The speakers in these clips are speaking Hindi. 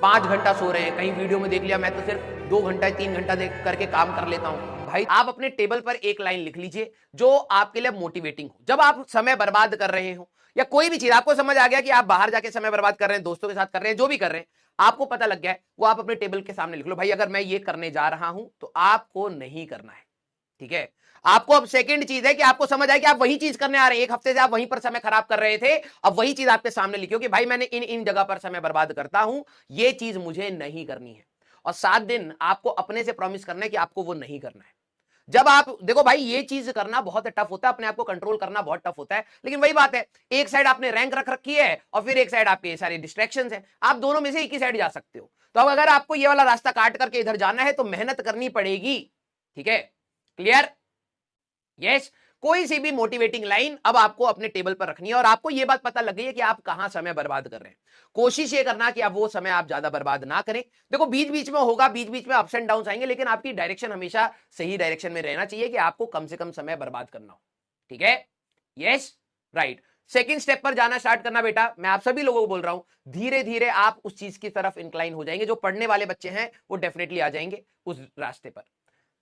5 घंटा सो रहे हैं, कहीं वीडियो में देख लिया मैं तो सिर्फ 2 घंटा 3 घंटा देख करके काम कर लेता हूं। भाई आप अपने टेबल पर एक लाइन लिख लीजिए जो आपके लिए मोटिवेटिंग हो। जब आप समय बर्बाद कर रहे हो या कोई भी चीज आपको समझ आ गया कि आप बाहर जाके समय बर्बाद कर रहे हैं, दोस्तों के साथ कर रहे हैं, जो भी कर रहे हैं, आपको पता लग गया है, वो आप अपने टेबल के सामने लिख लो। भाई अगर मैं ये करने जा रहा हूं तो आपको नहीं करना है, ठीक है। आपको अब सेकंड चीज है कि आपको समझ आए कि आप वही चीज करने आ रहे हैं, एक हफ्ते से आप वहीं पर समय खराब कर रहे थे, अब वही चीज आपके सामने लिखियो कि भाई मैंने इन इन जगह पर समय बर्बाद करता हूं, ये चीज मुझे नहीं करनी है। और 7 दिन आपको अपने से प्रॉमिस करना है कि आपको वो नहीं करना है। जब आप देखो भाई ये चीज करना बहुत टफ होता है, अपने आप को कंट्रोल करना बहुत टफ होता है, लेकिन वही बात है, एक साइड आपने रैंक रख रखी है और फिर एक साइड आपके सारे डिस्ट्रैक्शंस हैं, आप दोनों में से एक ही साइड जा सकते हो। तो अब अगर आपको ये वाला रास्ता काट करके इधर जाना है तो मेहनत करनी पड़ेगी, ठीक है। क्लियर? यस। कोई सी भी मोटिवेटिंग लाइन अब आपको अपने टेबल पर रखनी है और आपको यह बात पता लग गई है कि आप कहां समय बर्बाद कर रहे हैं। कोशिश ये करना कि अब वो समय आप ज्यादा बर्बाद ना करें। देखो बीच बीच में होगा, बीच बीच में अप्स एंड डाउन आएंगे, लेकिन आपकी डायरेक्शन हमेशा सही डायरेक्शन में रहना चाहिए कि आपको कम से कम समय बर्बाद करना हो, ठीक है। Yes, right. सेकेंड स्टेप पर जाना स्टार्ट करना बेटा, मैं आप सभी लोगों को बोल रहा हूं, धीरे धीरे आप उस चीज की तरफ इंक्लाइन हो जाएंगे। जो पढ़ने वाले बच्चे हैं वो डेफिनेटली आ जाएंगे उस रास्ते पर।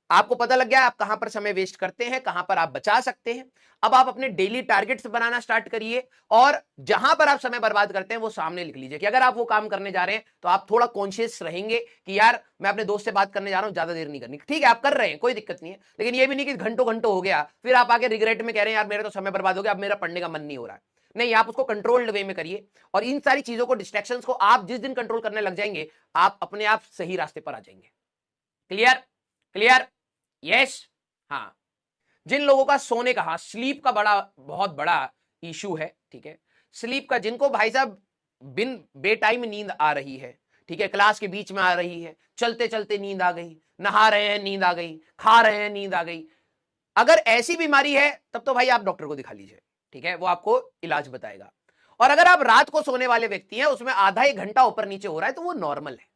आपको पता लग गया आप कहां पर समय वेस्ट करते हैं, कहां पर आप बचा सकते हैं। अब आप अपने डेली टारगेट्स बनाना स्टार्ट करिए और जहां पर आप समय बर्बाद करते हैं वो सामने लिख लीजिए कि अगर आप वो काम करने जा रहे हैं तो आप थोड़ा कॉन्शियस रहेंगे कि यार मैं अपने दोस्त से बात करने जा रहा हूं, ज्यादा देर नहीं करनी। ठीक है आप कर रहे हैं, कोई दिक्कत नहीं है, लेकिन ये भी नहीं कि घंटों घंटों हो गया फिर आप आगे रिग्रेट में कह रहे हैं यार मेरा तो समय बर्बाद हो गया, अब मेरा पढ़ने का मन नहीं हो रहा है। नहीं, आप उसको कंट्रोल्ड वे में करिए और इन सारी चीजों को, डिस्ट्रैक्शंस को आप जिस दिन कंट्रोल करने लग जाएंगे आप अपने आप सही रास्ते पर आ जाएंगे। क्लियर? क्लियर? यस। हाँ, जिन लोगों का सोने का, हाँ स्लीप का बहुत बड़ा इशू है, ठीक है। स्लीप का, जिनको भाई साहब बिन बेटाइम नींद आ रही है, ठीक है, क्लास के बीच में आ रही है, चलते चलते नींद आ गई, नहा रहे हैं नींद आ गई, खा रहे हैं नींद आ गई, अगर ऐसी बीमारी है तब तो भाई आप डॉक्टर को दिखा लीजिए, ठीक है, वो आपको इलाज बताएगा। और अगर आप रात को सोने वाले व्यक्ति हैं, उसमें आधा एक घंटा ऊपर नीचे हो रहा है तो वो नॉर्मल है,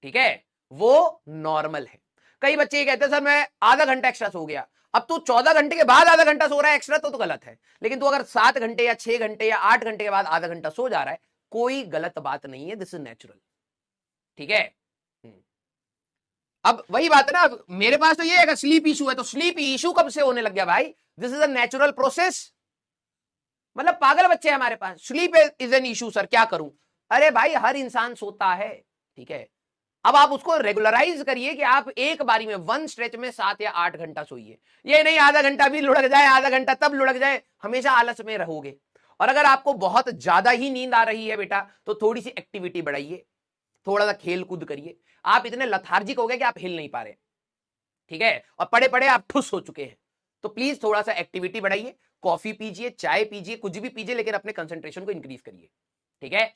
ठीक है, वो नॉर्मल है। कई बच्चे ये कहते हैं सर मैं आधा घंटा एक्स्ट्रा सो गया। अब तू 14 घंटे के बाद आधा घंटा सो रहा है एक्स्ट्रा तो गलत है, लेकिन तू अगर 7 घंटे या 6 घंटे या 8 घंटे के बाद आधा घंटा सो जा रहा है, कोई गलत बात नहीं है, दिस इज नेचुरल, ठीक है। अब वही बात है ना, मेरे पास तो ये है, स्लीप इशू है तो स्लीप इशू कब से होने लग गया भाई? This is a natural process. मतलब पागल बच्चे हैं हमारे पास, sleep is an issue sir क्या करूं? अरे भाई हर इंसान सोता है, ठीक है। अब आप उसको रेगुलराइज करिए कि आप एक बारी में वन स्ट्रेच में 7 या 8 घंटा सोइए। ये नहीं आधा घंटा भी लुढ़क जाए, आधा घंटा तब लुढ़क जाए, हमेशा आलस में रहोगे। और अगर आपको बहुत ज्यादा ही नींद आ रही है बेटा तो थोड़ी सी एक्टिविटी बढ़ाइए, थोड़ा सा खेल कूद करिए। आप इतने लथार्जिक हो गए कि आप हिल नहीं पा रहे, ठीक है, और पड़े पड़े आप ठुस हो चुके हैं, तो प्लीज थोड़ा सा एक्टिविटी बढ़ाइए, कॉफी पीजिए, चाय पीजिए, कुछ भी पीजिए, लेकिन अपने कंसंट्रेशन को इंक्रीज करिए, ठीक है।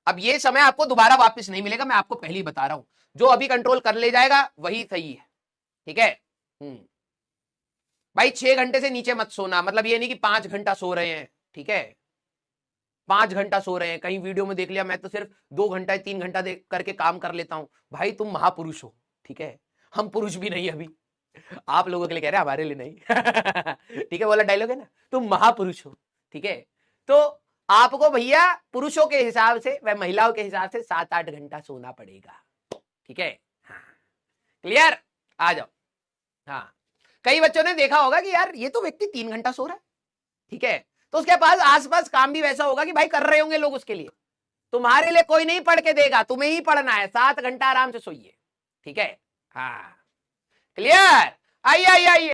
अब ये समय आपको दोबारा वापस नहीं मिलेगा, मैं आपको पहले ही बता रहा हूं, जो अभी कंट्रोल कर ले जाएगा वही सही है, ठीक है। भाई 6 घंटे से नीचे मत सोना, मतलब ये नहीं कि 5 घंटा सो रहे हैं, ठीक है, 5 घंटा सो रहे हैं, कहीं वीडियो में देख लिया मैं तो सिर्फ 2 घंटा 3 घंटा देख करके काम कर लेता हूं। भाई तुम महापुरुष हो, ठीक है, हम पुरुष भी नहीं अभी, आप लोगों के लिए कह रहे हैं, हमारे लिए नहीं ठीक है, वाला डायलॉग है ना, तुम महापुरुष हो, ठीक है। तो आपको भैया पुरुषों के हिसाब से व महिलाओं के हिसाब से 7-8 घंटा सोना पड़ेगा, ठीक है। हाँ, क्लियर? आ जाओ। हाँ, कई बच्चों ने देखा होगा कि यार ये तो व्यक्ति 3 घंटा सो रहा है, ठीक है, तो उसके पास आसपास काम भी वैसा होगा कि भाई कर रहे होंगे लोग उसके लिए। तुम्हारे लिए कोई नहीं पढ़ के देगा, तुम्हें ही पढ़ना है, 7 घंटा आराम से सोइए, ठीक है। हाँ, क्लियर? आइए आइए आइए।